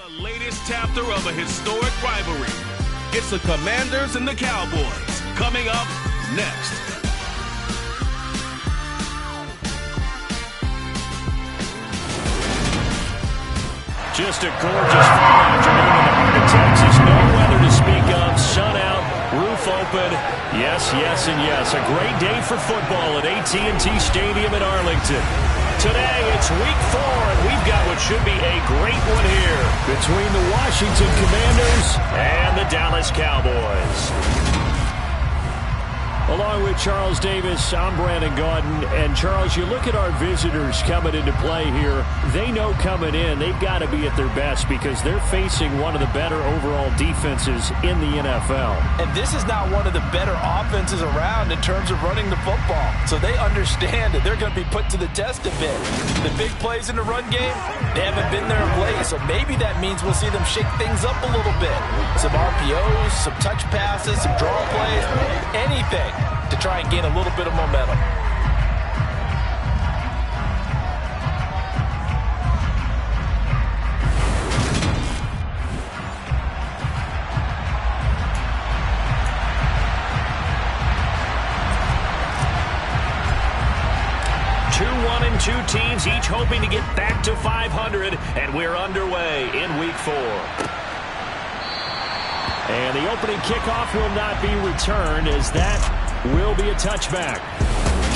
The latest chapter of a historic rivalry. It's the Commanders and the Cowboys. Coming up next. Just a gorgeous fall afternoon in the heart of Texas. No weather to speak of. Sun out, roof open. Yes, yes, and yes. A great day for football at AT&T Stadium in Arlington. Today, it's week 4, and we've got what should be a great one here between the Washington Commanders and the Dallas Cowboys. Along with Charles Davis, I'm Brandon Gaudin. And Charles, you look at our visitors coming into play here. They know coming in they've got to be at their best because they're facing one of the better overall defenses in the NFL. And this is not one of the better offenses around in terms of running the football. So they understand that they're going to be put to the test a bit. The big plays in the run game, they haven't been there of late. So maybe that means we'll see them shake things up a little bit. Some RPOs, some touch passes, some draw plays, anything to try and gain a little bit of momentum. Two teams each hoping to get back to 500, and we're underway in week 4. And the opening kickoff will not be returned as that will be a touchback.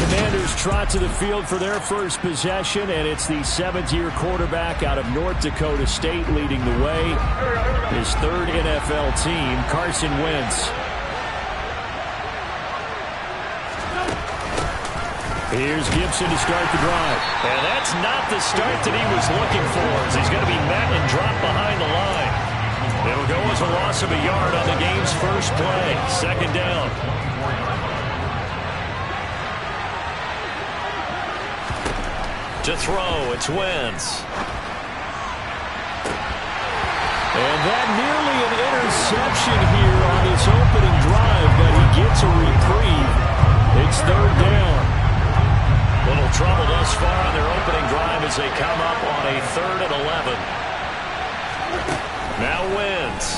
Commanders trot to the field for their first possession, and it's the 7th-year quarterback out of North Dakota State leading the way. His 3rd NFL team, Carson Wentz. Here's Gibson to start the drive. And that's not the start that he was looking for, as he's going to be met and dropped behind the line. It'll go as a loss of a yard on the game's first play. 2nd down. To throw, it's Wentz. And that nearly an interception here on his opening drive, but he gets a reprieve. It's 3rd down. Little trouble thus far on their opening drive as they come up on a 3rd and 11. Now Wentz.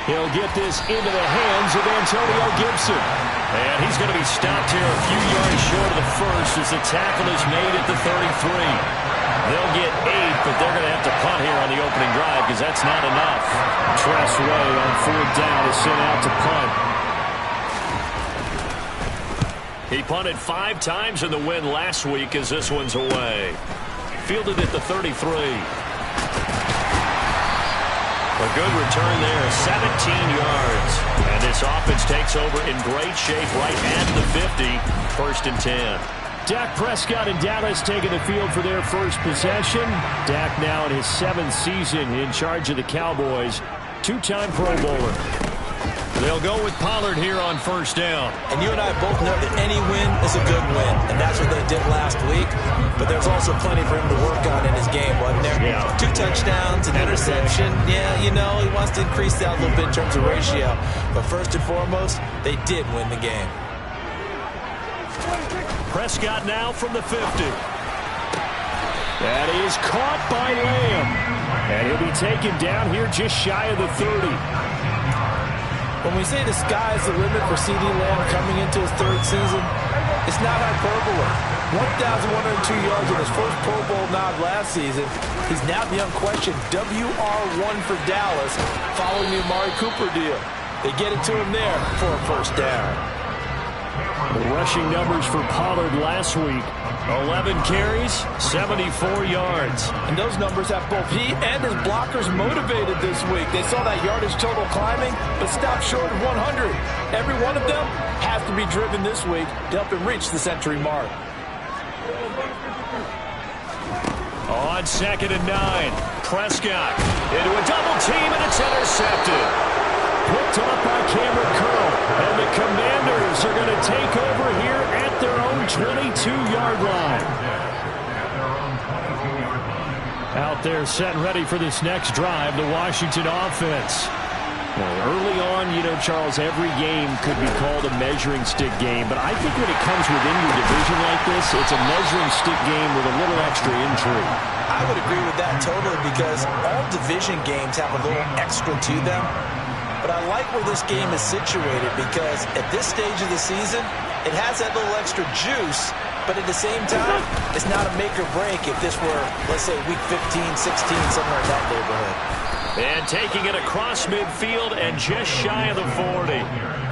He'll get this into the hands of Antonio Gibson. And he's going to be stopped here a few yards short of the first as the tackle is made at the 33. They'll get 8, but they're going to have to punt here on the opening drive because that's not enough. Tress Way on 4th down is sent out to punt. He punted 5 times in the win last week as this one's away. Fielded at the 33. A good return there, 17 yards. And this offense takes over in great shape right at the 50. 1st and 10. Dak Prescott and Dallas taking the field for their first possession. Dak now in his 7th season in charge of the Cowboys. 2-time Pro Bowler. They'll go with Pollard here on 1st down. And you and I both know that any win is a good win, and that's what they did last week. But there's also plenty for him to work on in his game, wasn't there? Yeah. 2 touchdowns, an interception. Yeah, you know, he wants to increase that a little bit in terms of ratio. But first and foremost, they did win the game. Prescott now from the 50. That is caught by Lamb. And he'll be taken down here just shy of the 30. When we say the sky's the limit for C.D. Lamb coming into his 3rd season, it's not hyperbole. 1,102 yards in his first Pro Bowl nod last season. He's now the unquestioned WR1 for Dallas following the Amari Cooper deal. They get it to him there for a 1st down. The rushing numbers for Pollard last week. 11 carries, 74 yards. And those numbers have both he and his blockers motivated this week. They saw that yardage total climbing, but stopped short of 100. Every one of them has to be driven this week to help him reach the century mark. On 2nd and 9, Prescott into a double team, and it's intercepted. Picked off by Cameron Curl, and the Commanders are going to take over here at their own 22-yard line. Out there set and ready for this next drive, the Washington offense. Well, early on, you know, Charles, every game could be called a measuring stick game, but I think when it comes within your division like this, it's a measuring stick game with a little extra intrigue. I would agree with that totally because all division games have a little extra to them. But I like where this game is situated because at this stage of the season, it has that little extra juice, but at the same time, it's not a make or break if this were, let's say, week 15, 16, somewhere in that neighborhood. And taking it across midfield and just shy of the 40.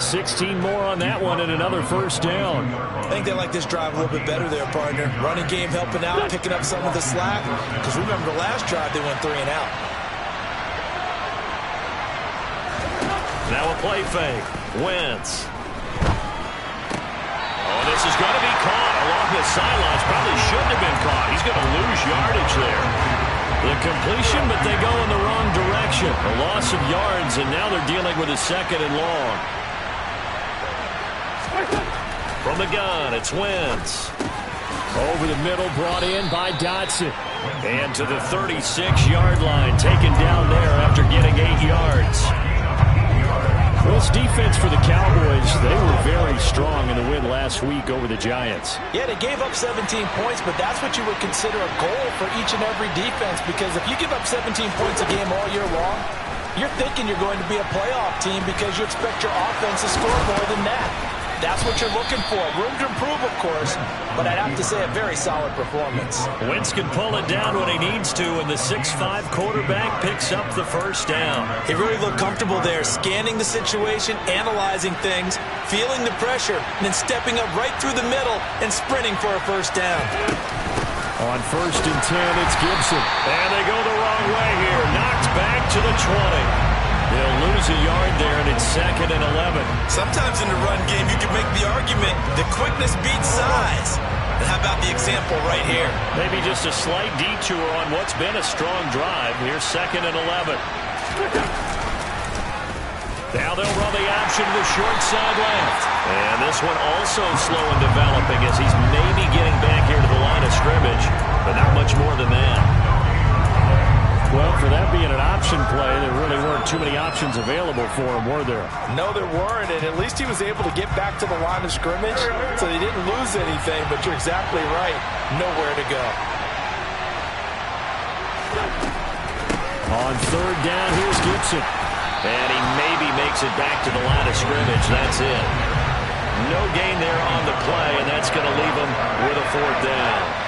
16 more on that one and another first down. I think they like this drive a little bit better there, partner. Running game helping out, picking up some of the slack. Because remember the last drive, they went 3 and out. Now a play fake. Wentz. Oh, this is going to be caught along the sidelines. Probably shouldn't have been caught. He's going to lose yardage there. The completion, but they go in the wrong direction. A loss of yards, and now they're dealing with a 2nd and long. From the gun, it's Wentz. Over the middle, brought in by Dotson. And to the 36-yard line, taken down there after getting 8 yards. Well, this defense for the Cowboys, they were very strong in the win last week over the Giants. Yeah, they gave up 17 points, but that's what you would consider a goal for each and every defense, because if you give up 17 points a game all year long, you're thinking you're going to be a playoff team because you expect your offense to score more than that. That's what you're looking for. Room to improve, of course, but I'd have to say a very solid performance. Wentz can pull it down when he needs to, and the 6'5" quarterback picks up the first down. He really looked comfortable there, scanning the situation, analyzing things, feeling the pressure, and then stepping up right through the middle and sprinting for a first down. On 1st and 10, it's Gibson. And they go the wrong way here. Knocked back to the 20. They'll lose a yard there, and it's 2nd and 11. Sometimes in the run game, you can make the argument that quickness beats size. And how about the example right here? Maybe just a slight detour on what's been a strong drive. Here's 2nd and 11. Now they'll run the option to the short side left. And this one also slow in developing as he's maybe getting back here to the line of scrimmage, but not much more than that. Well, for that being an option play, there really weren't too many options available for him, were there? No, there weren't, and at least he was able to get back to the line of scrimmage, so he didn't lose anything, but you're exactly right. Nowhere to go. On 3rd down, here's Gibson. And he maybe makes it back to the line of scrimmage. That's it. No gain there on the play, and that's going to leave him with a 4th down.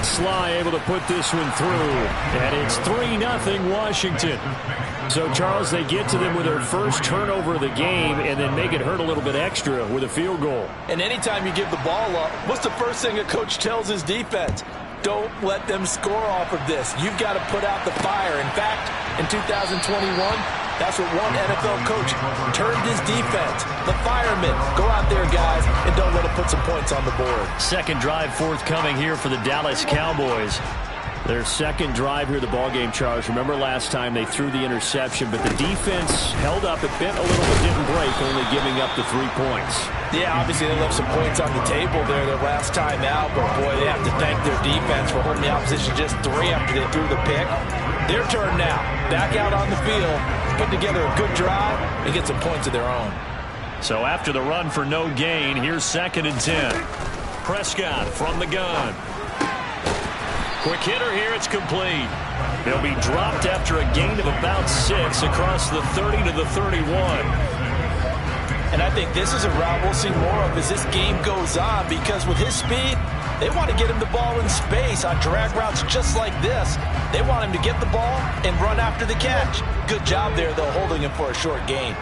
Sly able to put this one through, and it's 3-0 Washington. So, Charles, they get to them with their first turnover of the game and then make it hurt a little bit extra with a field goal. And anytime you give the ball up, what's the first thing a coach tells his defense? Don't let them score off of this. You've got to put out the fire. In fact, in 2021, that's what one NFL coach termed his defense. The firemen. Go out there, guys, and don't let them put some points on the board. 2nd drive forthcoming here for the Dallas Cowboys. Their 2nd drive here of the ballgame, Charles. Remember last time they threw the interception, but the defense held up. It bent a little but didn't break, only giving up the 3 points. Yeah, obviously they left some points on the table there their last time out, but boy, they have to thank their defense for holding the opposition just 3 after they threw the pick. Their turn now. Back out on the field, put together a good drive, and get some points of their own. So after the run for no gain, here's 2nd and 10. Prescott from the gun. Quick hitter here, it's complete. They'll be dropped after a gain of about 6 across the 30 to the 31. And I think this is a route we'll see more of as this game goes on, because with his speed, they want to get him the ball in space on drag routes just like this. They want him to get the ball and run after the catch. Good job there, though, holding him for a short gain.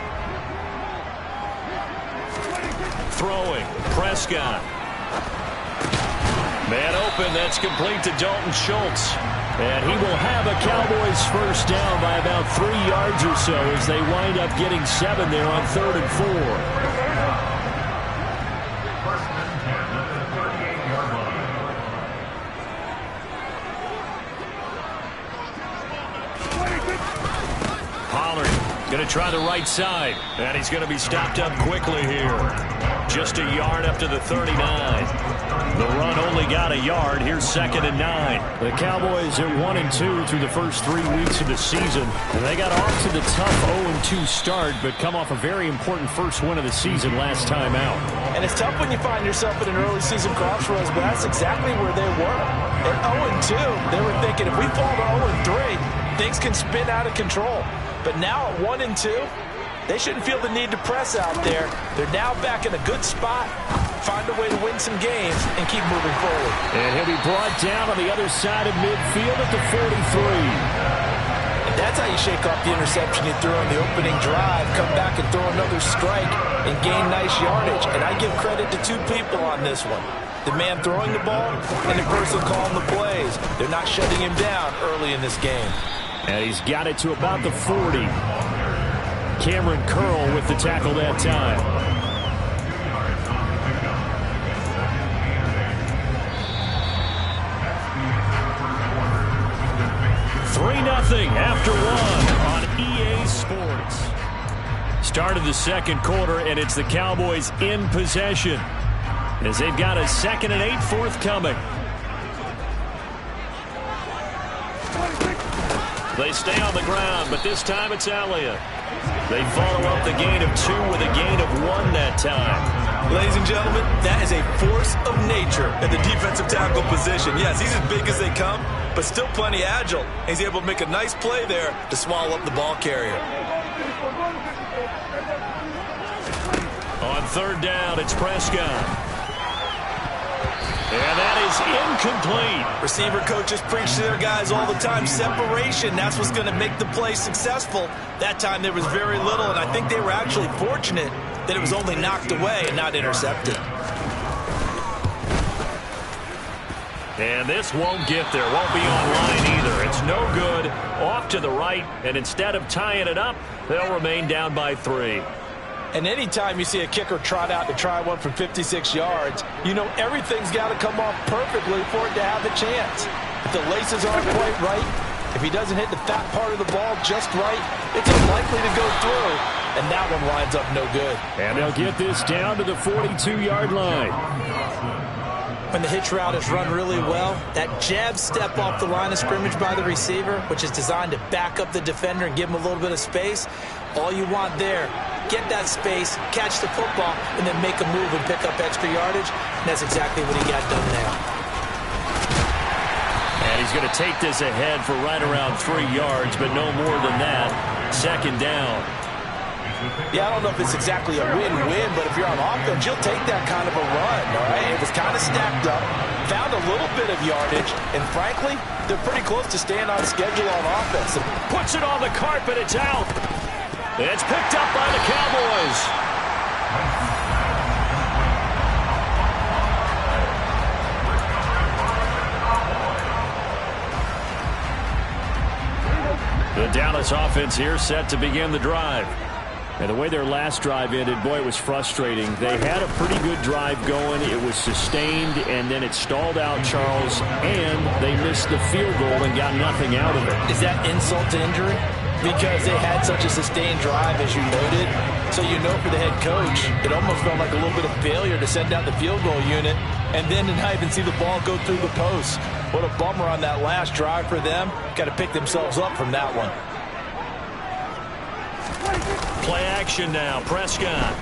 Throwing, Prescott. Man open, that's complete to Dalton Schultz. And he will have a Cowboys first down by about 3 yards or so as they wind up getting 7 there on 3rd and 4. Pollard going to try the right side, and he's going to be stopped up quickly here. just a yard up to the 39. The run only got a yard. Here's 2nd and 9. The Cowboys are 1-2 through the first 3 weeks of the season. And they got off to the tough 0-2 start, but come off a very important first win of the season last time out. And it's tough when you find yourself at an early season crossroads, but that's exactly where they were. At 0-2, they were thinking if we fall to 0-3, things can spin out of control. But now at 1-2, they shouldn't feel the need to press out there. They're now back in a good spot. Find a way to win some games and keep moving forward. And he'll be brought down on the other side of midfield at the 43. And that's how you shake off the interception you threw on the opening drive, come back and throw another strike and gain nice yardage. And I give credit to 2 people on this one. The man throwing the ball and the person calling the plays. They're not shutting him down early in this game. And he's got it to about the 40. Cameron Curl with the tackle that time. 3-0 after 1 on EA Sports. Start of the second quarter, and it's the Cowboys in possession as they've got a 2nd and 8 forthcoming. They stay on the ground, but this time it's Elliott. They follow up the gain of 2 with a gain of 1 that time. Ladies and gentlemen, that is a force of nature at the defensive tackle position. Yes, he's as big as they come, but still plenty agile. He's able to make a nice play there to swallow up the ball carrier. On 3rd down, it's Prescott. And that is incomplete. Receiver coaches preach to their guys all the time. Separation, that's what's going to make the play successful. That time there was very little, and I think they were actually fortunate that it was only knocked away and not intercepted. And this won't get there. Won't be online either. It's no good. Off to the right, and instead of tying it up, they'll remain down by 3. And anytime you see a kicker trot out to try one from 56 yards, you know everything's got to come off perfectly for it to have a chance. If the laces aren't quite right, if he doesn't hit the fat part of the ball just right, it's unlikely to go through, and that one winds up no good. And they'll get this down to the 42-yard line. When the hitch route is run really well, that jab step off the line of scrimmage by the receiver, which is designed to back up the defender and give him a little bit of space, all you want there, get that space, catch the football, and then make a move and pick up extra yardage. And that's exactly what he got done there. And he's going to take this ahead for right around 3 yards, but no more than that. 2nd down. Yeah, I don't know if it's exactly a win-win, but if you're on offense, you'll take that kind of a run, all right? It was kind of stacked up, found a little bit of yardage, and frankly, they're pretty close to staying on schedule on offense. Puts it on the carpet, it's out. It's picked up by the Cowboys. The Dallas offense here set to begin the drive. And the way their last drive ended, boy, it was frustrating. They had a pretty good drive going. It was sustained, and then it stalled out, Charles, and they missed the field goal and got nothing out of it. Is that insult to injury? Because they had such a sustained drive, as you noted. So you know for the head coach, it almost felt like a little bit of failure to send out the field goal unit and then to not even see the ball go through the post. What a bummer on that last drive for them. Got to pick themselves up from that one. Play action now, Prescott.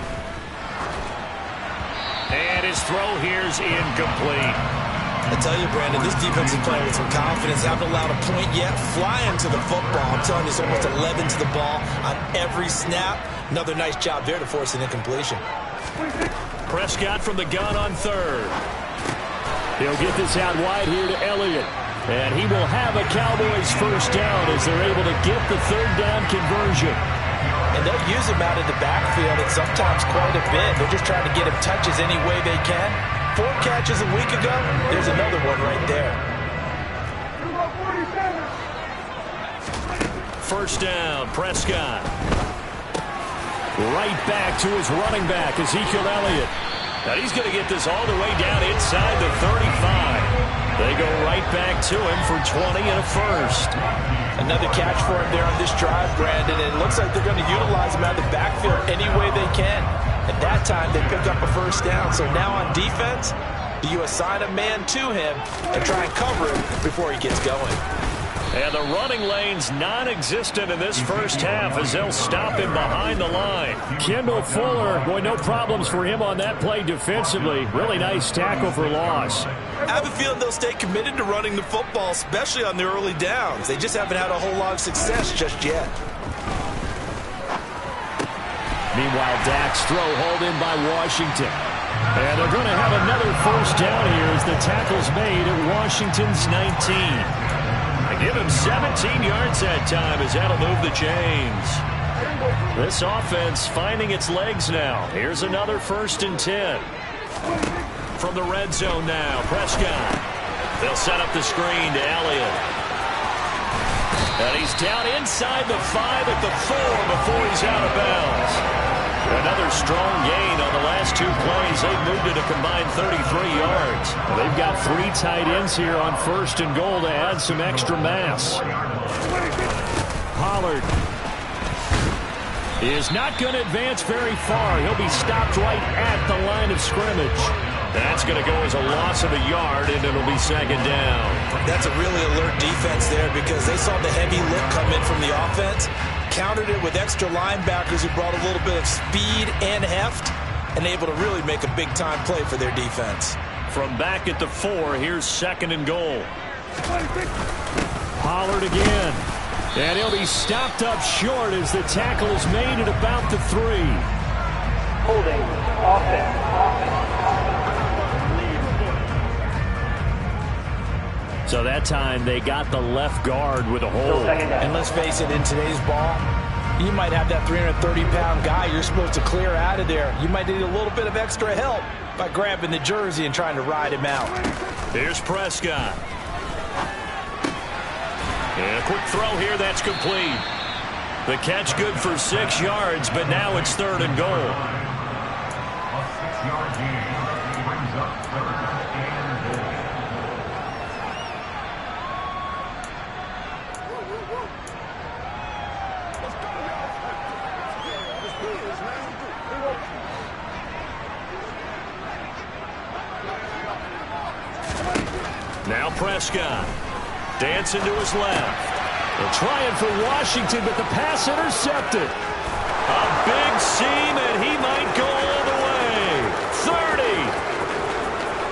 And his throw here's incomplete. I tell you, Brandon, this defense is playing with some confidence. Haven't allowed a point yet. Flying to the football. I'm telling you, it's almost 11 to the ball on every snap. Another nice job there to force an incompletion. Prescott from the gun on 3rd. He'll get this out wide here to Elliott. And he will have a Cowboys first down as they're able to get the 3rd down conversion. And they'll use him out in the backfield and sometimes quite a bit. They're just trying to get him touches any way they can. 4 catches a week ago. There's another one right there. First down, Prescott. Right back to his running back, Ezekiel Elliott. And he's going to get this all the way down inside the 35. They go right back to him for 20 and a first. Another catch for him there on this drive, Brandon. And it looks like they're going to utilize him out of the backfield any way they can. At that time, they pick up a first down. So now on defense, do you assign a man to him and try and cover him before he gets going? And the running lane's non-existent in this first half as they'll stop him behind the line. Kendall Fuller, boy, no problems for him on that play defensively. Really nice tackle for loss. I have a feeling they'll stay committed to running the football, especially on the early downs. They just haven't had a whole lot of success just yet. Meanwhile, Dak's throw hauled in by Washington. And they're going to have another first down here as the tackle's made at Washington's 19. Give him 17 yards that time as that'll move the chains. This offense finding its legs now. Here's another 1st and 10. From the red zone now, Prescott. They'll set up the screen to Elliott. And he's down inside the 5 at the 4 before he's out of bounds. Another strong gain on the last 2 plays. They've moved it a combined 33 yards. They've got 3 tight ends here on 1st and goal to add some extra mass. Pollard is not going to advance very far. He'll be stopped right at the line of scrimmage. That's going to go as a loss of a yard, and it'll be 2nd down. That's a really alert defense there because they saw the heavy lift come in from the offense, countered it with extra linebackers who brought a little bit of speed and heft, and able to really make a big-time play for their defense. From back at the 4, here's 2nd and goal. Pollard again. And he'll be stopped up short as the tackle is made at about the 3. Holding offense. So that time they got the left guard with a hold. And let's face it, in today's ball, you might have that 330-pound guy you're supposed to clear out of there. You might need a little bit of extra help by grabbing the jersey and trying to ride him out. Here's Prescott. And a quick throw here, that's complete. The catch good for 6 yards, but now it's 3rd and goal. A 6-yard gain brings up 3rd and goal. Now Prescott. Dancing to his left. They're trying for Washington, but the pass intercepted. A big seam, and he might go all the way. 30,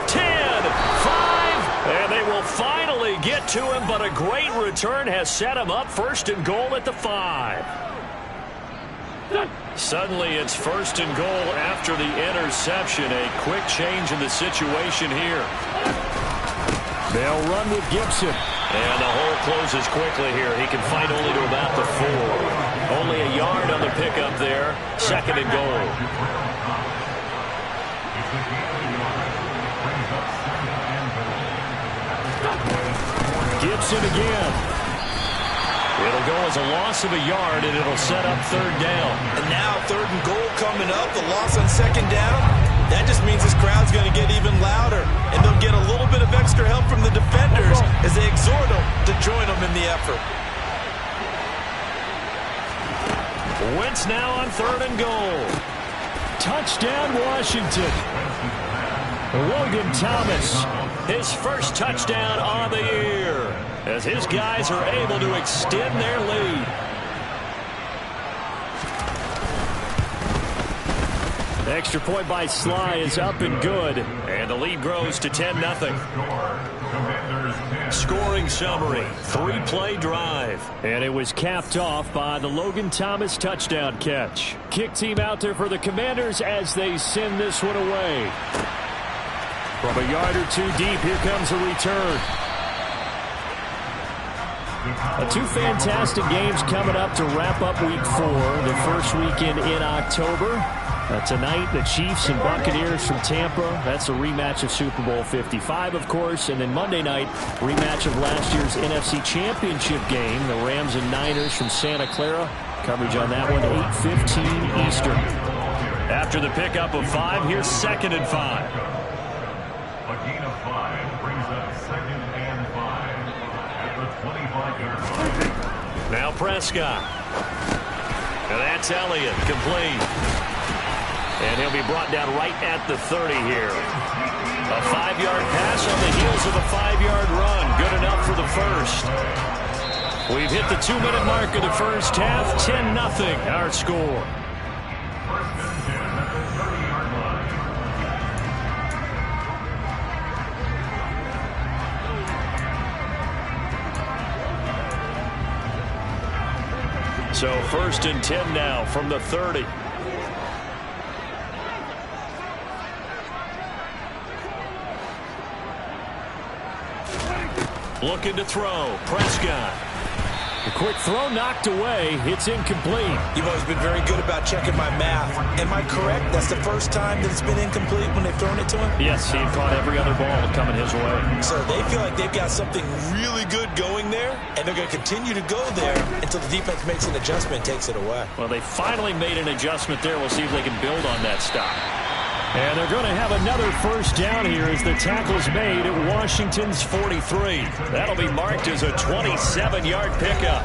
10, 5, and they will finally get to him, but a great return has set him up 1st and goal at the 5. Suddenly it's 1st and goal after the interception. A quick change in the situation here. They'll run with Gibson. And the hole closes quickly here. He can fight only to about the 4. Only a yard on the pickup there. 2nd and goal. Gibson again. It'll go as a loss of a yard, and it'll set up 3rd down. And now 3rd and goal coming up. The loss on 2nd down. That just means this crowd's going to get even louder, and they'll get a little bit of extra help from the defenders as they exhort them to join them in the effort. Wentz now on 3rd and goal. Touchdown, Washington. Logan Thomas, his first touchdown on the year, as his guys are able to extend their lead. The extra point by Sly is up and good, and the lead grows to 10-0. Scoring summary, 3-play drive, and it was capped off by the Logan Thomas touchdown catch. Kick team out there for the Commanders as they send this one away. From a yard or 2 deep, here comes a return. 2 fantastic games coming up to wrap up Week 4, the first weekend in October. Tonight, the Chiefs and Buccaneers from Tampa. That's a rematch of Super Bowl 55, of course. And then Monday night, rematch of last year's NFC Championship game, the Rams and Niners from Santa Clara. Coverage on that one, 8:15 Eastern. After the pickup of 5, here's 2nd and 5. gain of 5 brings up 2nd and 5 at the 25-yard line. Now Prescott. And that's Elliott, complete. And he'll be brought down right at the 30 here. A 5-yard pass on the heels of a 5-yard run. Good enough for the first. We've hit the 2-minute mark of the first half. 10-0 our score. First and 10 at the 30-yard line. So 1st and 10 now from the 30. Looking to throw. Prescott. The quick throw knocked away. It's incomplete. You've always been very good about checking my math. Am I correct? That's the first time that it's been incomplete when they've thrown it to him? Yes, he caught every other ball coming his way. So they feel like they've got something really good going there, and they're going to continue to go there until the defense makes an adjustment and takes it away. Well, they finally made an adjustment there. We'll see if they can build on that stop. And they're going to have another first down here as the tackle's made at Washington's 43. That'll be marked as a 27-yard pickup.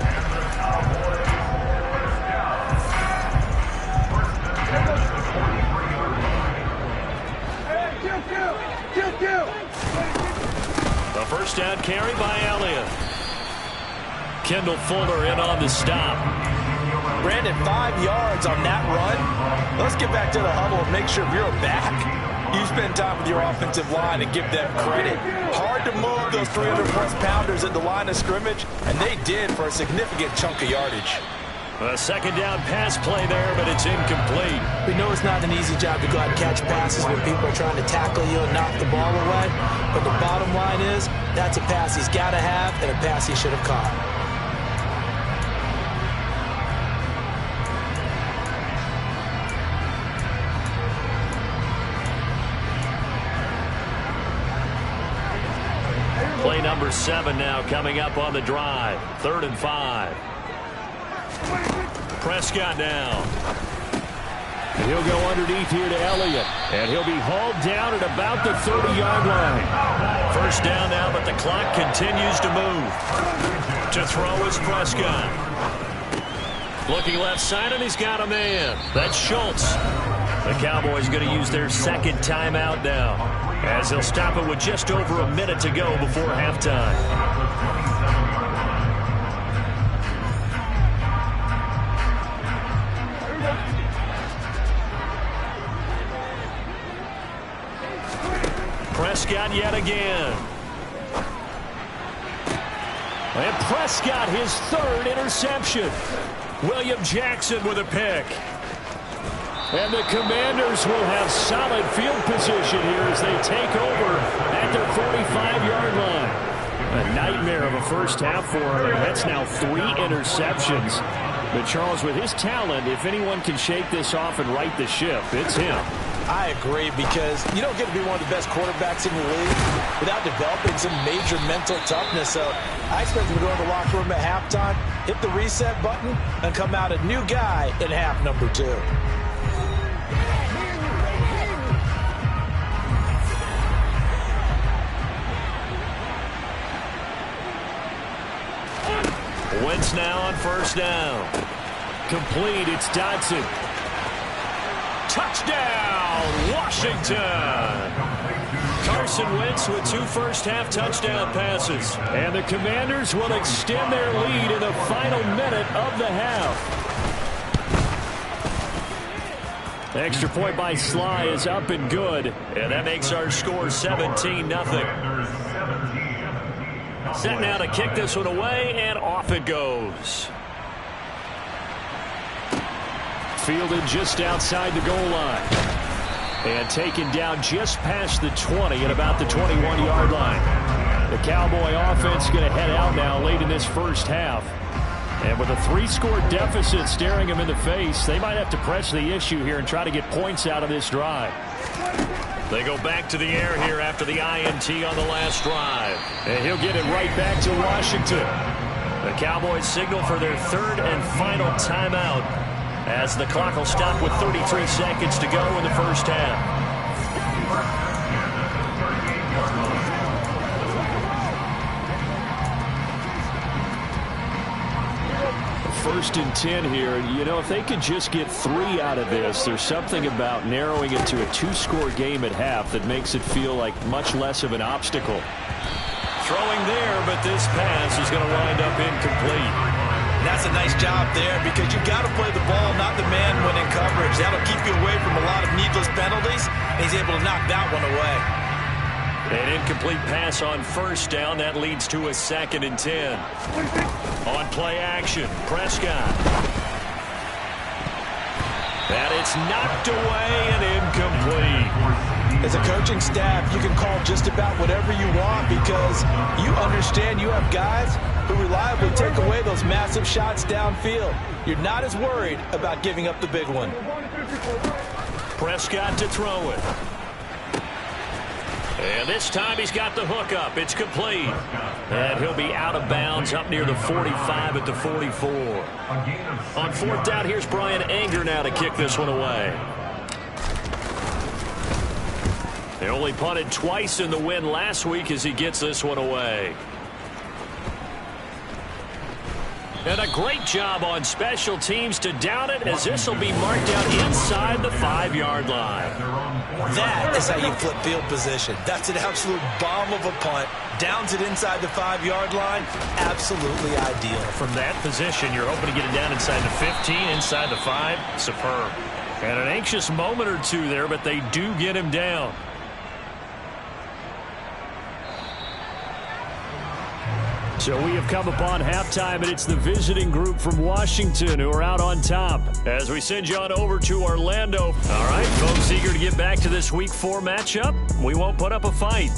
The first down carry by Elliott. Kendall Fuller in on the stop. Brandon, 5 yards on that run. Let's get back to the huddle and make sure you're back. You spend time with your offensive line and give them credit. Hard to move those 300-plus pounders at the line of scrimmage, and they did for a significant chunk of yardage. A second down pass play there, but it's incomplete. We know it's not an easy job to go out and catch passes when people are trying to tackle you and knock the ball away. But the bottom line is, that's a pass he's got to have and a pass he should have caught. Play number 7 now coming up on the drive. 3rd and 5. Prescott down. And he'll go underneath here to Elliott. And he'll be hauled down at about the 30-yard line. First down now, but the clock continues to move. To throw is Prescott. Looking left side, and he's got a man. That's Schultz. The Cowboys going to use their second timeout now, as they'll stop it with just over a minute to go before halftime. Prescott yet again. And Prescott, his 3rd interception. William Jackson with a pick. And the Commanders will have solid field position here as they take over at their 45-yard line. A nightmare of a first half for him. That's now 3 interceptions. But Charles, with his talent, if anyone can shake this off and right the ship, it's him. I agree, because you don't get to be one of the best quarterbacks in the league without developing some major mental toughness. So I expect him to go in the locker room at halftime, hit the reset button, and come out a new guy in half number 2. Wentz now on first down. Complete, it's Dodson. Touchdown, Washington! Carson Wentz with 2 first-half touchdown passes. And the Commanders will extend their lead in the final minute of the half. The extra point by Sly is up and good. And that makes our score 17-0. Set now to kick this one away, and off it goes. Fielded just outside the goal line. And taken down just past the 20 at about the 21-yard line. The Cowboy offense going to head out now late in this first half. And with a 3-score deficit staring them in the face, they might have to press the issue here and try to get points out of this drive. They go back to the air here after the INT on the last drive. And he'll get it right back to Washington. The Cowboys signal for their 3rd and final timeout, as the clock will stop with 33 seconds to go in the first half. 1st and 10 here. You know, if they could just get 3 out of this, there's something about narrowing it to a 2-score game at half that makes it feel like much less of an obstacle. Throwing there, but this pass is going to wind up incomplete. That's a nice job there because you got to play the ball, not the man when in coverage. That'll keep you away from a lot of needless penalties, and he's able to knock that one away. An incomplete pass on 1st down. That leads to a 2nd and 10. On play action, Prescott. And it's knocked away and incomplete. As a coaching staff, you can call just about whatever you want because you understand you have guys who reliably take away those massive shots downfield. You're not as worried about giving up the big one. Prescott to throw it. And this time he's got the hook up. It's complete. And he'll be out of bounds up near the 45 at the 44. On 4th down, here's Brian Anger now to kick this one away. They only punted twice in the win last week as he gets this one away. And a great job on special teams to down it as this will be marked out inside the 5-yard line. That is how you flip field position. That's an absolute bomb of a punt. Downs it inside the 5-yard line. Absolutely ideal. From that position, you're hoping to get it down inside the 15, inside the 5. Superb. And an anxious moment or two there, but they do get him down. So we have come upon halftime, and it's the visiting group from Washington who are out on top as we send you on over to Orlando. All right, folks, eager to get back to this Week 4 matchup. We won't put up a fight.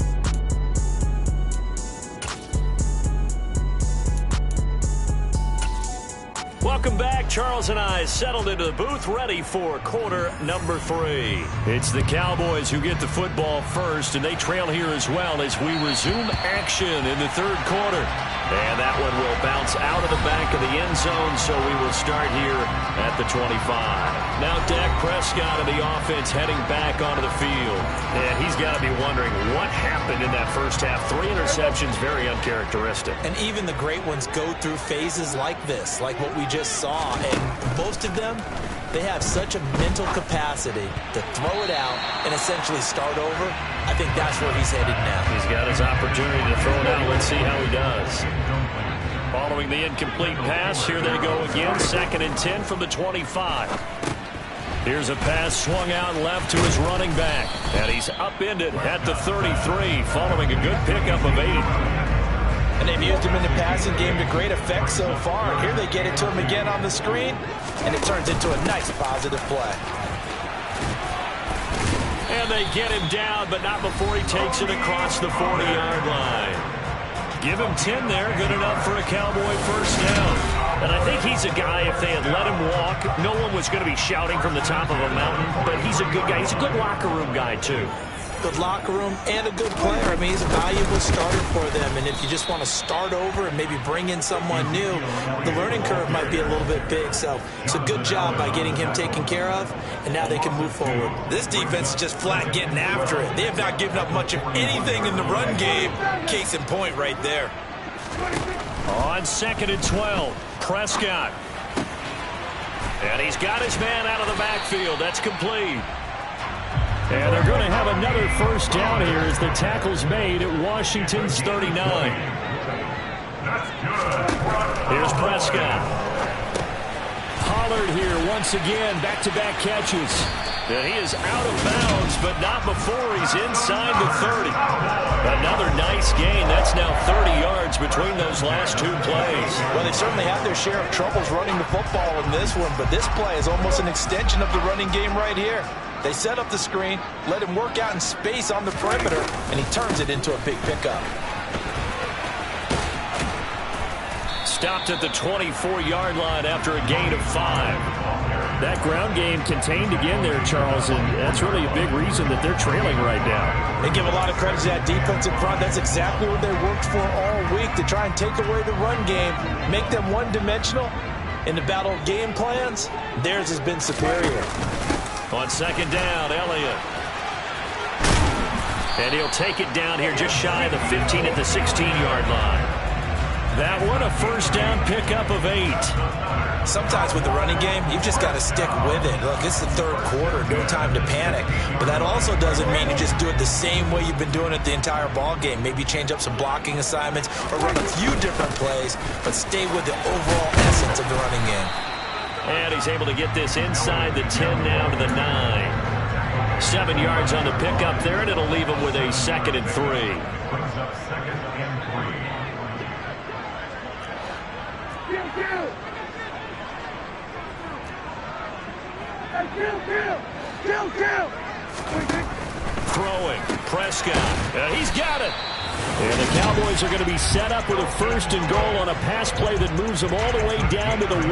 Welcome back. Charles and I settled into the booth, ready for quarter number 3. It's the Cowboys who get the football first, and they trail here as well as we resume action in the 3rd quarter. And that one will bounce out of the back of the end zone, so we will start here at the 25. Now Dak Prescott of the offense heading back onto the field. And he's got to be wondering what happened in that first half. 3 interceptions, very uncharacteristic. And even the great ones go through phases like this, like what we just saw. And most of them, they have such a mental capacity to throw it out and essentially start over. I think that's where he's headed now. He's got his opportunity to throw it out. Let's see how he does. Following the incomplete pass, here they go again. 2nd and 10 from the 25. Here's a pass swung out left to his running back. And he's upended at the 33 following a good pickup of 8. And they've used him in the passing game to great effect so far. And here they get it to him again on the screen. And it turns into a nice positive play. And they get him down, but not before he takes it across the 40-yard line. Give him 10 there, good enough for a Cowboy first down. And I think he's a guy, if they had let him walk, no one was going to be shouting from the top of a mountain. But he's a good guy. He's a good locker room guy, too. Good locker room and a good player. I mean, he's a valuable starter for them. And if you just want to start over and maybe bring in someone new, the learning curve might be a little bit big. So it's a good job by getting him taken care of, and now they can move forward. This defense is just flat getting after it. They have not given up much of anything in the run game. Case in point right there. On 2nd and 12, Prescott. And he's got his man out of the backfield. That's complete. And they're going to have another first down here as the tackle's made at Washington's 39. Here's Prescott. Pollard here once again, back-to-back catches. And he is out of bounds, but not before he's inside the 30. Another nice gain. That's now 30 yards between those last 2 plays. Well, they certainly had their share of troubles running the football in this one, but this play is almost an extension of the running game right here. They set up the screen, let him work out in space on the perimeter, and he turns it into a big pickup. Stopped at the 24-yard line after a gain of 5. That ground game contained again there, Charles, and that's really a big reason that they're trailing right now. They give a lot of credit to that defensive front. That's exactly what they worked for all week, to try and take away the run game, make them one-dimensional. In the battle of game plans, theirs has been superior. On 2nd down, Elliott. And he'll take it down here just shy of the 15 at the 16-yard line. That one, a first down pickup of 8. sometimes with the running game, you've just got to stick with it. Look, it's the third quarter, no time to panic. But that also doesn't mean you just do it the same way you've been doing it the entire ball game. Maybe change up some blocking assignments or run a few different plays, but stay with the overall essence of the running game. And he's able to get this inside the 10 now to the 9. 7 yards on the pickup there, and it'll leave him with a 2nd and 3. Brings up 2nd and 3. Throwing, Prescott. He's got it. And the Cowboys are going to be set up with a 1st and goal on a pass play that moves them all the way down to the 1.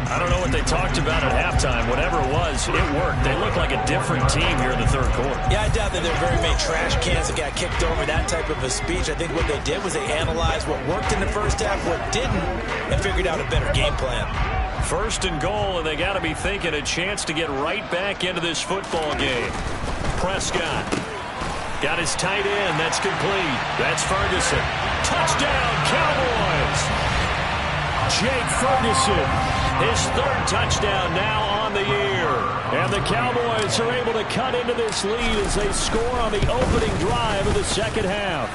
I don't know what they talked about at halftime. Whatever it was, it worked. They look like a different team here in the third quarter. Yeah, I doubt that there are very many trash cans that got kicked over, that type of a speech. I think what they did was they analyzed what worked in the first half, what didn't, and figured out a better game plan. 1st and goal, and they got to be thinking a chance to get right back into this football game. Prescott got his tight end. That's complete. That's Ferguson. Touchdown, Cowboys! Jake Ferguson, his 3rd touchdown now on the year. And the Cowboys are able to cut into this lead as they score on the opening drive of the second half.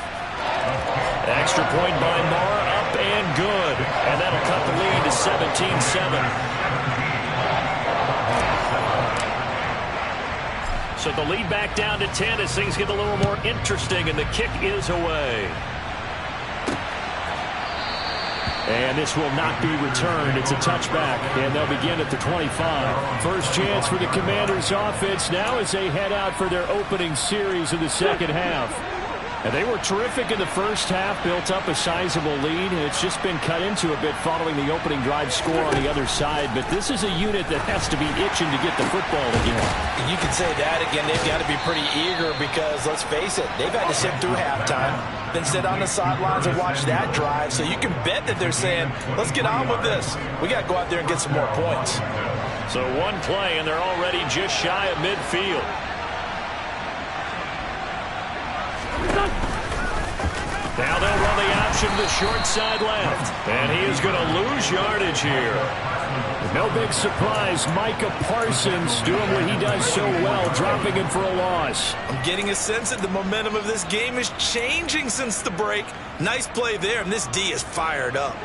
Extra point by Mara, up and good. And that'll cut the lead to 17-7. So the lead back down to 10 as things get a little more interesting, and the kick is away. And this will not be returned. It's a touchback, and they'll begin at the 25. First chance for the Commanders' offense now as they head out for their opening series of the second half. And they were terrific in the first half, built up a sizable lead, and it's just been cut into a bit following the opening drive score on the other side. But this is a unit that has to be itching to get the football again. You can say that again. They've got to be pretty eager because, let's face it, they've had to sit through halftime, then sit on the sidelines and watch that drive. So you can bet that they're saying, let's get on with this. We got to go out there and get some more points. So one play, and they're already just shy of midfield. Now they'll run the option to the short side left. And he is going to lose yardage here. No big surprise. Micah Parsons doing what he does so well, dropping him for a loss. I'm getting a sense that the momentum of this game is changing since the break. Nice play there, and this D is fired up.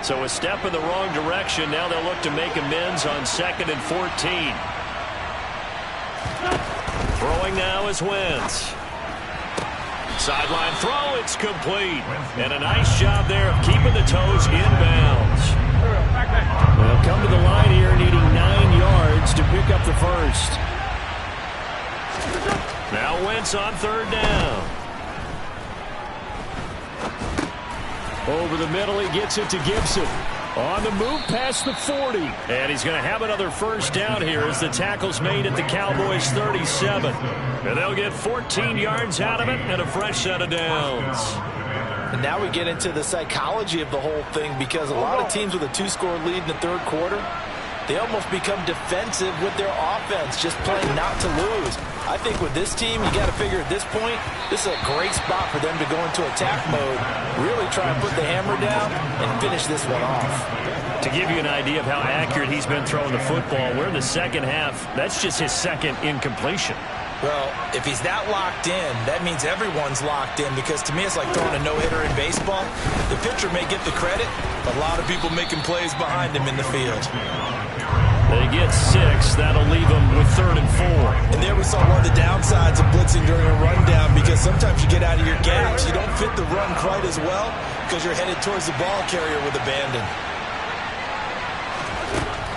So a step in the wrong direction. Now they'll look to make amends on 2nd and 14. Throwing now is Wentz. Sideline throw, it's complete. And a nice job there of keeping the toes inbounds. They'll come to the line here needing 9 yards to pick up the first. Now Wentz on 3rd down. Over the middle, he gets it to Gibson. On the move past the 40. And he's going to have another first down here as the tackle's made at the Cowboys' 37. And they'll get 14 yards out of it and a fresh set of downs. And now we get into the psychology of the whole thing because a lot of teams with a 2-score lead in the third quarter, they almost become defensive with their offense, just playing not to lose. I think with this team, you got to figure at this point, this is a great spot for them to go into attack mode, really try and put the hammer down and finish this one off. To give you an idea of how accurate he's been throwing the football, we're in the second half. That's just his 2nd incompletion. Well, if he's that locked in, that means everyone's locked in because to me it's like throwing a no-hitter in baseball. The pitcher may get the credit, but a lot of people making plays behind him in the field. They get 6. That'll leave them with 3rd and 4. And there we saw one of the downsides of blitzing during a rundown because sometimes you get out of your gaps. You don't fit the run quite as well because you're headed towards the ball carrier with abandon.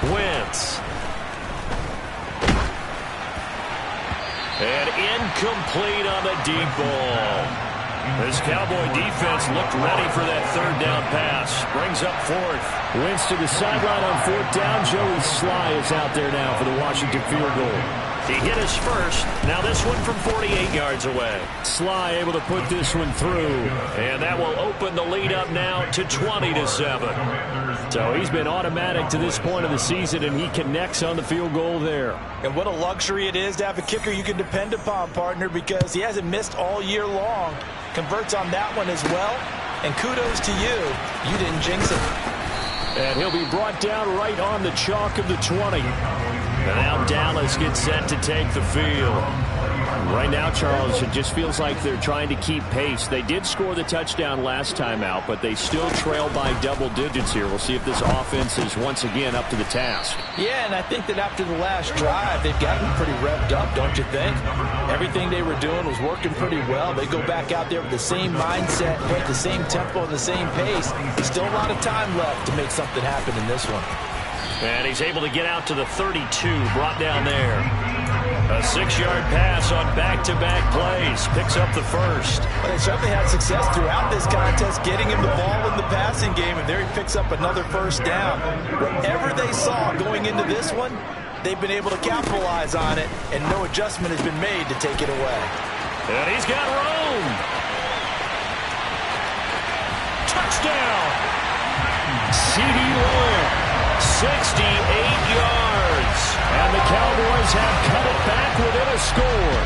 Wentz. And incomplete on the deep ball. This Cowboy defense looked ready for that 3rd down pass. Brings up 4th. Wentz to the sideline on 4th down. Joey Sly is out there now for the Washington field goal. He hit his first. Now this one from 48 yards away. Sly able to put this one through. And that will open the lead up now to 20-7. So he's been automatic to this point of the season, and he connects on the field goal there. And what a luxury it is to have a kicker you can depend upon, partner, because he hasn't missed all year long. Converts on that one as well. And kudos to you. You didn't jinx it. And he'll be brought down right on the chalk of the 20. And now Dallas gets set to take the field. Right now, Charles, it just feels like they're trying to keep pace. They did score the touchdown last time out, but they still trail by double digits here. We'll see if this offense is once again up to the task. Yeah, and I think that after the last drive, they've gotten pretty revved up, don't you think? Everything they were doing was working pretty well. They go back out there with the same mindset, with the same tempo and the same pace. There's still a lot of time left to make something happen in this one. And he's able to get out to the 32, brought down there. A 6-yard pass on back-to-back plays. Picks up the first. Well, they certainly had success throughout this contest, getting him the ball in the passing game, and there he picks up another first down. Whatever they saw going into this one, they've been able to capitalize on it, and no adjustment has been made to take it away. And he's got room. Touchdown. CeeDee Lamb. 68 yards. And the Cowboys have cut it back within a score.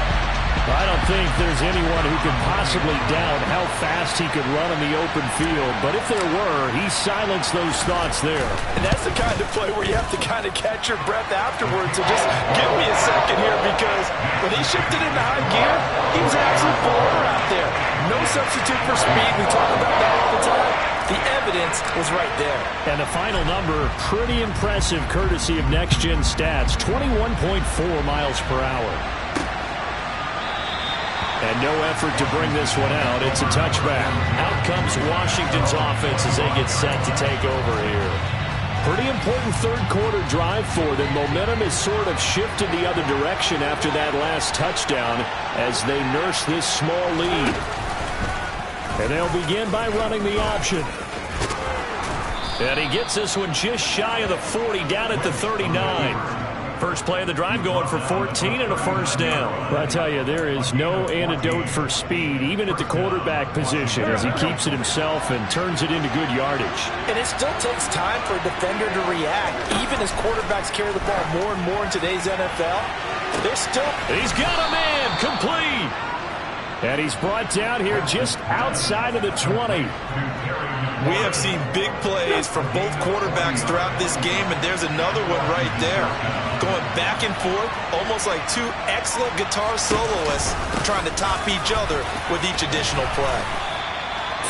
I don't think there's anyone who could possibly doubt how fast he could run in the open field. But if there were, he silenced those thoughts there. And that's the kind of play where you have to kind of catch your breath afterwards. So just give me a second here, because when he shifted into high gear, he was an absolute baller out there. No substitute for speed. We talk about that all the time. The evidence was right there. And the final number, pretty impressive, courtesy of Next Gen Stats, 21.4 miles per hour. And no effort to bring this one out. It's a touchback. Out comes Washington's offense as they get set to take over here. Pretty important third-quarter drive for them. Momentum has sort of shifted the other direction after that last touchdown as they nurse this small lead. And they'll begin by running the option. And he gets this one just shy of the 40, down at the 39. First play of the drive going for 14 and a first down. Well, I tell you, there is no antidote for speed, even at the quarterback position, as he keeps it himself and turns it into good yardage. And it still takes time for a defender to react. Even as quarterbacks carry the ball more and more in today's NFL, they're still... He's got a man, complete. And he's brought down here just outside of the 20. We have seen big plays from both quarterbacks throughout this game, and there's another one right there. Going back and forth, almost like two excellent guitar soloists trying to top each other with each additional play.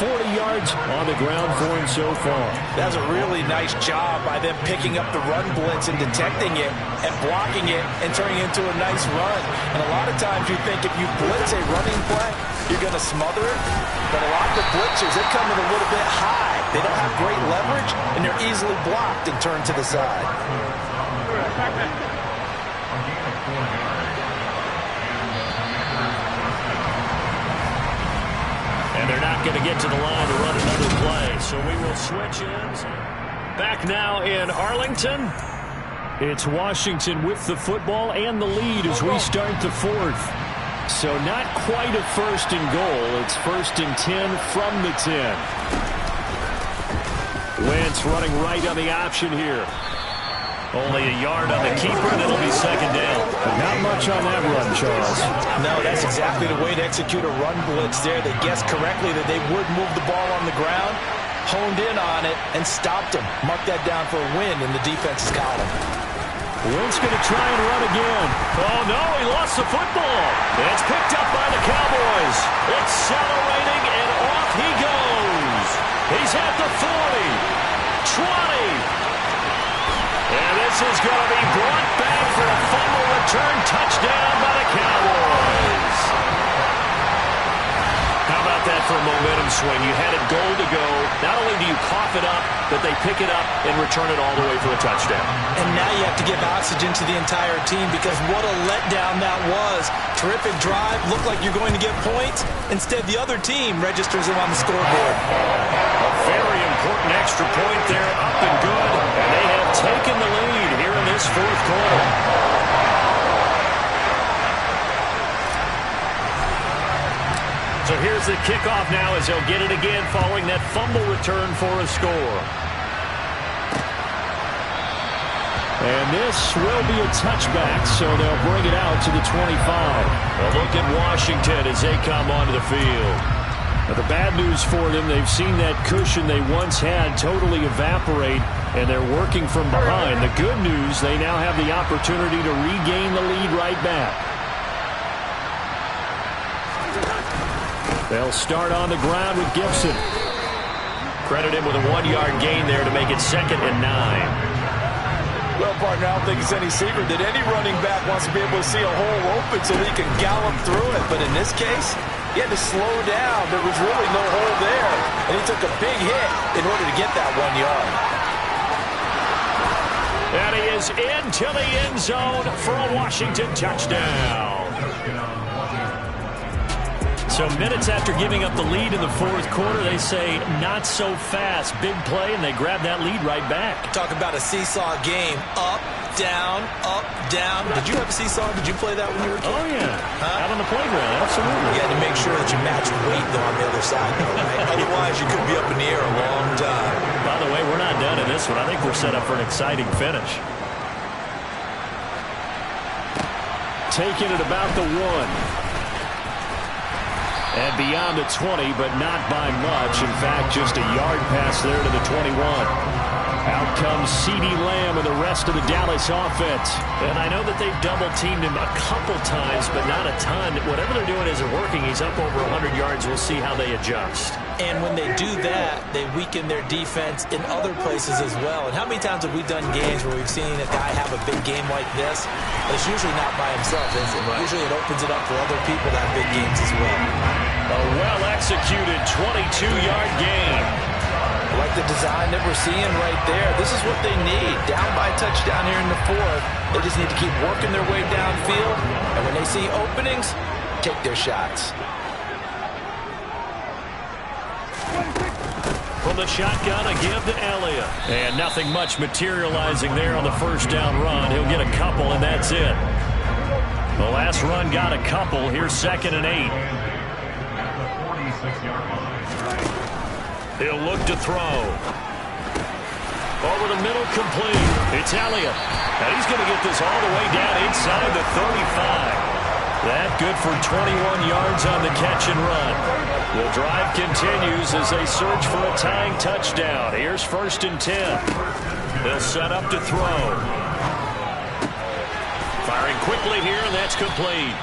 40 yards on the ground for him so far. That's a really nice job by them picking up the run blitz and detecting it and blocking it and turning it into a nice run. And a lot of times you think if you blitz a running play, you're going to smother it. But a lot of the blitzers, they come in a little bit high. They don't have great leverage, and they're easily blocked and turned to the side. And they're not going to get to the line to run another play, so we will switch ends. Back now in Arlington. It's Washington with the football and the lead as we start the fourth. So not quite a first and goal. It's first and 10 from the 10. Wentz running right on the option here. Only a yard on the keeper, and it'll be second down. But not much on that run, Charles. No, that's exactly the way to execute a run blitz there. They guessed correctly that they would move the ball on the ground, honed in on it, and stopped them. Mark that down for a win in the defense's column. Wentz going to try and run again. Oh, no, he lost the football. It's picked up by the Cowboys. Accelerating, and off he goes. He's at the 40, 20. And this is going to be brought back for a fumble return touchdown by the Cowboys. How about that for a momentum swing? You had it goal to go. Not only do you cough it up, but they pick it up and return it all the way for a touchdown. And now you have to give oxygen to the entire team, because what a letdown that was. Terrific drive. Looked like you're going to get points. Instead, the other team registers them on the scoreboard. A very important extra point there, up and good. And they have taken the lead here in this fourth quarter. So here's the kickoff now as they'll get it again following that fumble return for a score. And this will be a touchback, so they'll bring it out to the 25. A look at Washington as they come onto the field. Now the bad news for them, they've seen that cushion they once had totally evaporate, and they're working from behind. The good news, they now have the opportunity to regain the lead right back. They'll start on the ground with Gibson. Credit him with a 1-yard gain there to make it 2nd and 9. Well, partner, I don't think it's any secret that any running back wants to be able to see a hole open so he can gallop through it. But in this case, he had to slow down. There was really no hole there, and he took a big hit in order to get that 1 yard. And he is into the end zone for a Washington touchdown. So minutes after giving up the lead in the 4th quarter, they say not so fast. Big play, and they grab that lead right back. Talk about a seesaw game. Up, down, up, down. Did you have a seesaw? Did you play that when you were a kid? Oh, yeah. Out on the playground, absolutely. You had to make sure that you matched weight, though, on the other side, though, right? Otherwise, you could be up in the air a long time. By the way, we're not done in this one. I think we're set up for an exciting finish. Taking it about the 1. And beyond the 20, but not by much. In fact, just a yard pass there to the 21. Out comes CeeDee Lamb and the rest of the Dallas offense. And I know that they've double-teamed him a couple times, but not a ton. Whatever they're doing isn't working. He's up over 100 yards. We'll see how they adjust. And when they do that, they weaken their defense in other places as well. And how many times have we done games where we've seen a guy have a big game like this? But it's usually not by himself, is it? Right. Usually it opens it up for other people to have big games as well. A well-executed 22-yard gain. I like the design that we're seeing right there. This is what they need. Down by a touchdown here in the 4th. They just need to keep working their way downfield. And when they see openings, take their shots. From the shotgun, a give to Elliott. And nothing much materializing there on the 1st down run. He'll get a couple, and that's it. The last run got a couple. Here's 2nd and 8. He'll look to throw. Over the middle, complete. It's Elliott. And he's going to get this all the way down inside the 35. That good for 21 yards on the catch and run. The drive continues as they search for a tying touchdown. Here's 1st and 10. They'll set up to throw. Firing quickly here, and that's complete.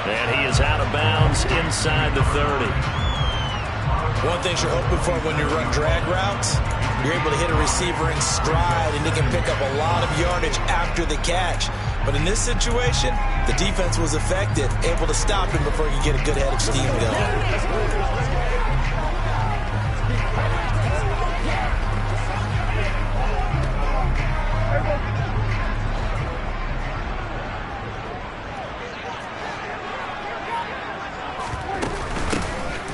And he is out of bounds inside the 30. One thing you're hoping for when you run drag routes, you're able to hit a receiver in stride, and he can pick up a lot of yardage after the catch. But in this situation, the defense was effective, able to stop him before he could get a good head of steam going.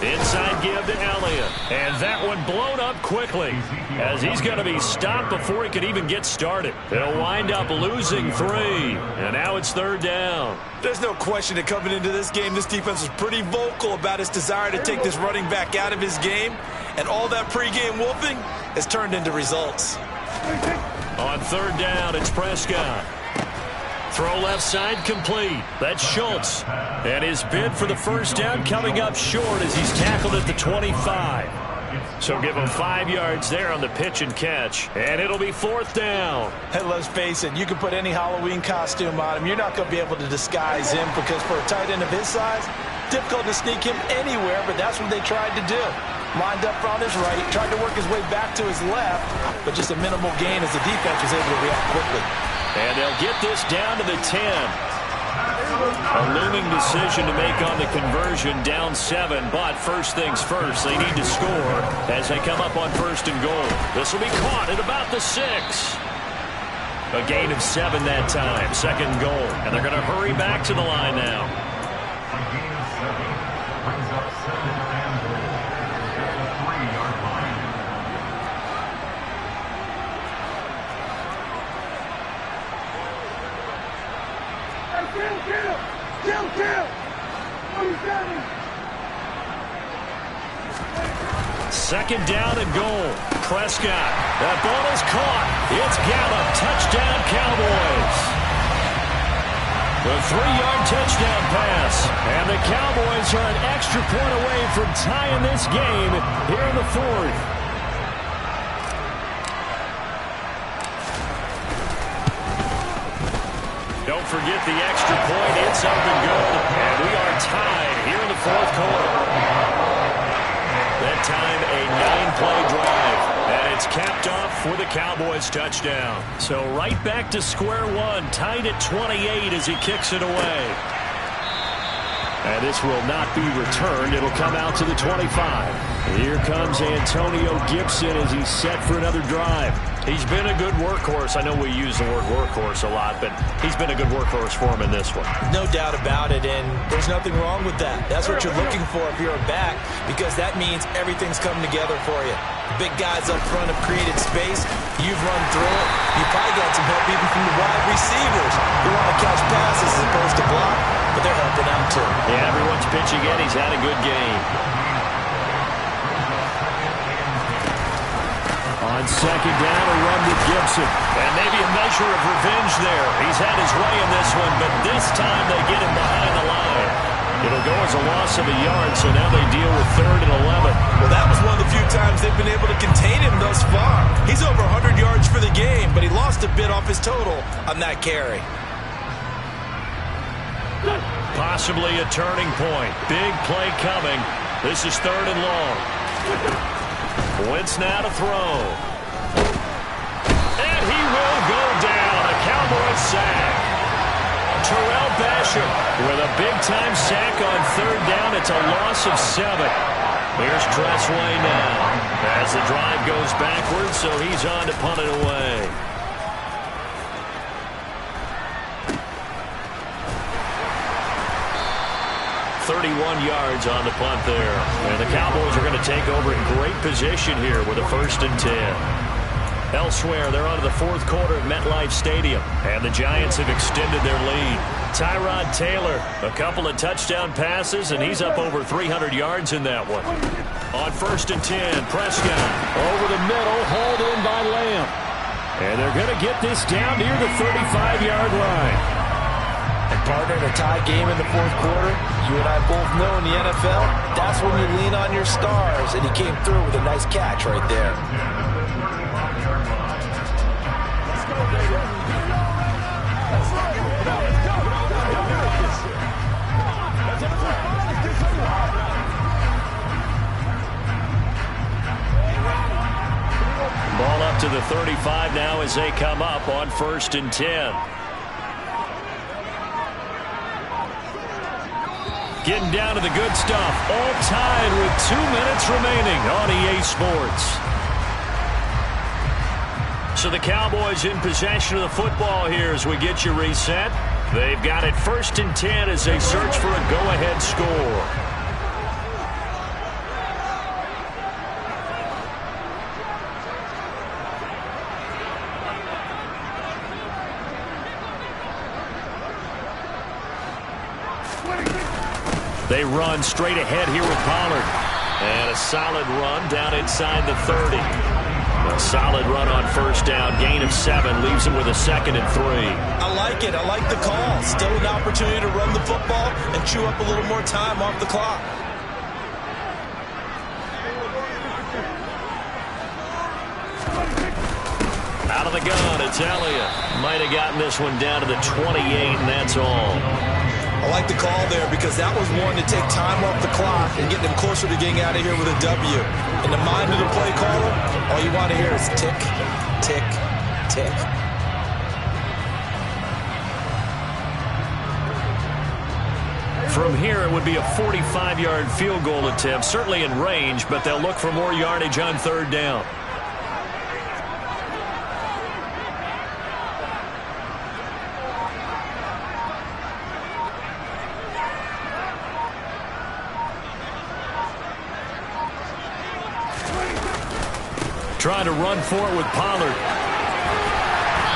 Inside give to Elliott. And that one blown up quickly as he's going to be stopped before he could even get started. They'll wind up losing 3. And now it's 3rd down. There's no question that coming into this game, this defense was pretty vocal about its desire to take this running back out of his game. And all that pregame wolfing has turned into results. On 3rd down, it's Prescott. Throw left side complete. That's Schultz. And his bid for the 1st down coming up short as he's tackled at the 25. So give him 5 yards there on the pitch and catch. And it'll be 4th down. Hey, let's face it, you can put any Halloween costume on him. You're not going to be able to disguise him because for a tight end of his size, difficult to sneak him anywhere, but that's what they tried to do. Lined up on his right, tried to work his way back to his left, but just a minimal gain as the defense was able to react quickly. And they'll get this down to the 10. A looming decision to make on the conversion, down 7, but first things first, they need to score as they come up on 1st and goal. This will be caught at about the 6. A gain of 7 that time, 2nd and goal, and they're going to hurry back to the line now. A gain of 7 brings up 2nd and goal at the 3-yard line. Second down and goal. Prescott. That ball is caught. It's Gallup. Touchdown, Cowboys. The 3-yard touchdown pass. And the Cowboys are an extra point away from tying this game here in the 4th. forget the extra point. It's up and good. And we are tied here in the fourth quarter. That time, a 9-play drive. And it's capped off for the Cowboys touchdown. So right back to square one. Tied at 28 as he kicks it away. And this will not be returned. It'll come out to the 25. Here comes Antonio Gibson as he's set for another drive. He's been a good workhorse. I know we use the word workhorse a lot, but he's been a good workhorse for him in this one. No doubt about it, and there's nothing wrong with that. That's what you're looking for if you're a back, because that means everything's coming together for you. The big guys up front have created space. You've run through it. You probably got some help even from the wide receivers who want to catch passes as opposed to block, but they're helping out too. Yeah, everyone's pitching in. He's had a good game. On second down, a run with Gibson. And maybe a measure of revenge there. He's had his way in this one, but this time they get him behind the line. It'll go as a loss of a yard, so now they deal with 3rd and 11. Well, that was one of the few times they've been able to contain him thus far. He's over 100 yards for the game, but he lost a bit off his total on that carry. Possibly a turning point. Big play coming. This is 3rd and long. Wentz now to throw. And he will go down. A Cowboys sack. Terrell Basham with a big-time sack on 3rd down. It's a loss of 7. Here's Tressway now as the drive goes backwards, so he's on to punt it away. .31 yards on the punt there. And the Cowboys are going to take over in great position here with a 1st and 10. Elsewhere, they're on to the fourth quarter at MetLife Stadium. And the Giants have extended their lead. Tyrod Taylor, a couple of touchdown passes, and he's up over 300 yards in that one. On 1st and 10, Prescott over the middle, hauled in by Lamb. And they're going to get this down near the 35-yard line. And partner, in a tie game in the fourth quarter, you and I both know in the NFL, that's when you lean on your stars, and he came through with a nice catch right there. Ball up to the 35 now as they come up on 1st and 10. Getting down to the good stuff. All tied with 2 minutes remaining on EA Sports. So the Cowboys in possession of the football here as we get you reset. They've got it 1st and 10 as they search for a go-ahead score. They run straight ahead here with Pollard. And a solid run down inside the 30. A solid run on 1st down. Gain of 7 leaves him with a 2nd and 3. I like it. I like the call. Still an opportunity to run the football and chew up a little more time off the clock. Out of the gun, it's Elliott. Might have gotten this one down to the 28, and that's all. I like the call there because that was one to take time off the clock and get them closer to getting out of here with a W. In the mind of the play caller, all you want to hear is tick, tick, tick. From here, it would be a 45-yard field goal attempt, certainly in range, but they'll look for more yardage on 3rd down. Trying to run for it with Pollard.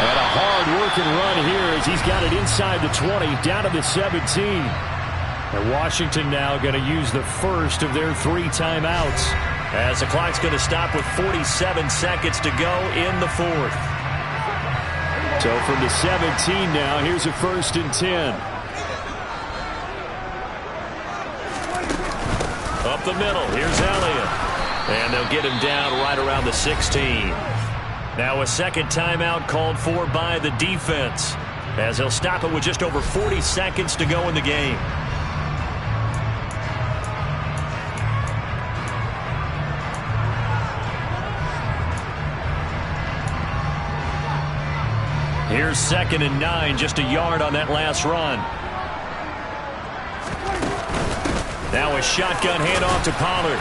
And a hard-working run here as he's got it inside the 20, down to the 17. And Washington now going to use the first of their 3 timeouts as the clock's going to stop with 47 seconds to go in the 4th. So from the 17 now, here's a 1st and 10. Up the middle, here's Elliott. And they'll get him down right around the 16. Now a second timeout called for by the defense. as he'll stop it with just over 40 seconds to go in the game. Here's 2nd and 9, just a yard on that last run. Now a shotgun handoff to Pollard.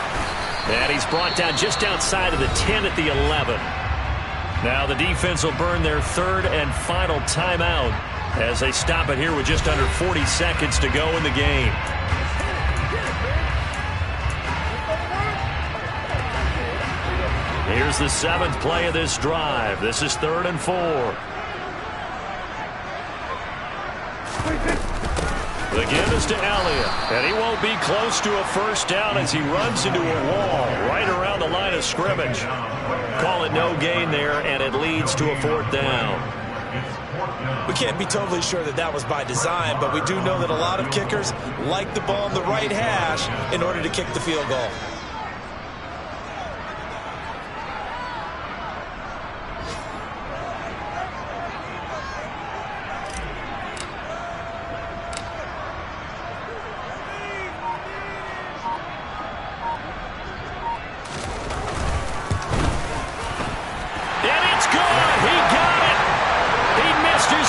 And he's brought down just outside of the 10 at the 11. Now the defense will burn their 3rd and final timeout as they stop it here with just under 40 seconds to go in the game. Here's the 7th play of this drive. This is 3rd and 4. The give is to Elliott, and he won't be close to a first down as he runs into a wall right around the line of scrimmage. Call it no gain there, and it leads to a 4th down. We can't be totally sure that that was by design, but we do know that a lot of kickers like the ball in the right hash in order to kick the field goal.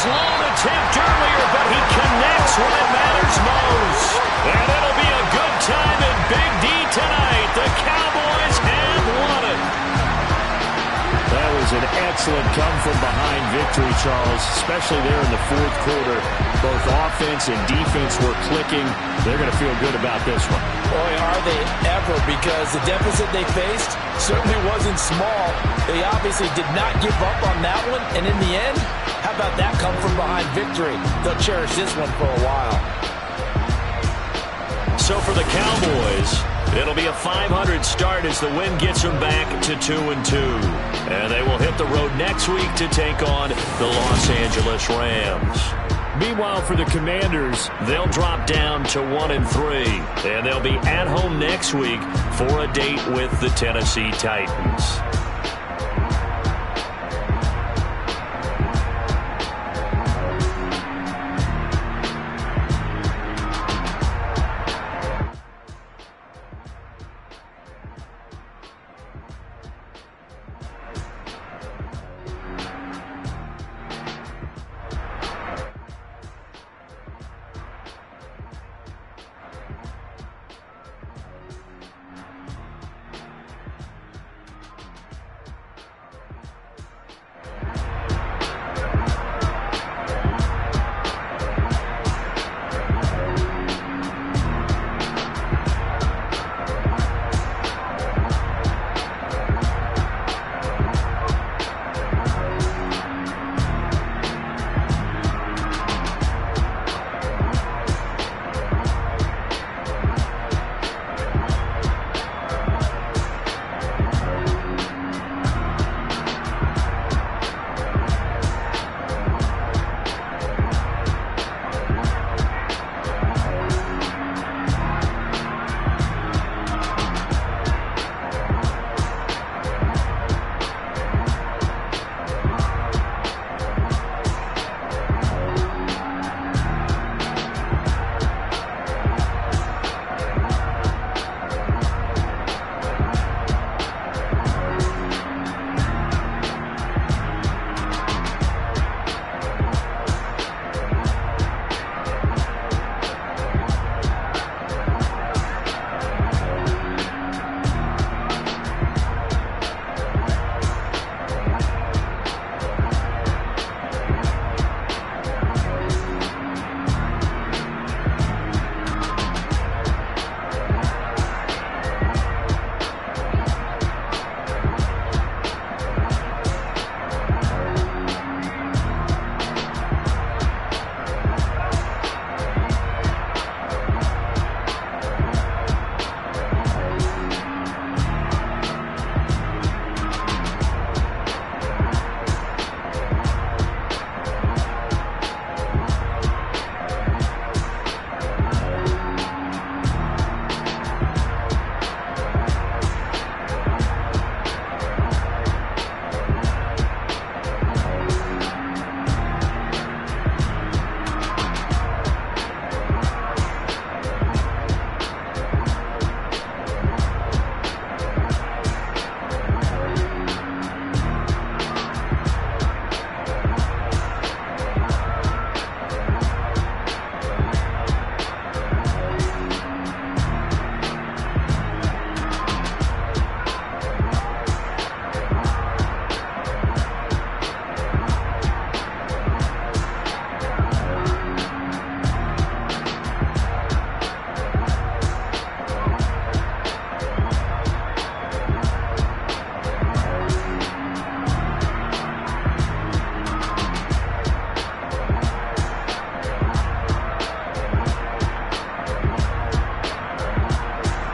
Attempt earlier, but he connects when it matters most. And it'll be a good time in Big D tonight. The Cowboys have won it. That was an excellent come-from-behind victory, Charles, especially there in the 4th quarter. Both offense and defense were clicking. They're going to feel good about this one. Boy, are they ever, because the deficit they faced certainly wasn't small. They obviously did not give up on that one, and in the end, how about that come-from-behind victory? They'll cherish this one for a while. So for the Cowboys, it'll be a 500 start as the win gets them back to 2-2. And they will hit the road next week to take on the Los Angeles Rams. Meanwhile, for the Commanders, they'll drop down to 1-3. And they'll be at home next week for a date with the Tennessee Titans.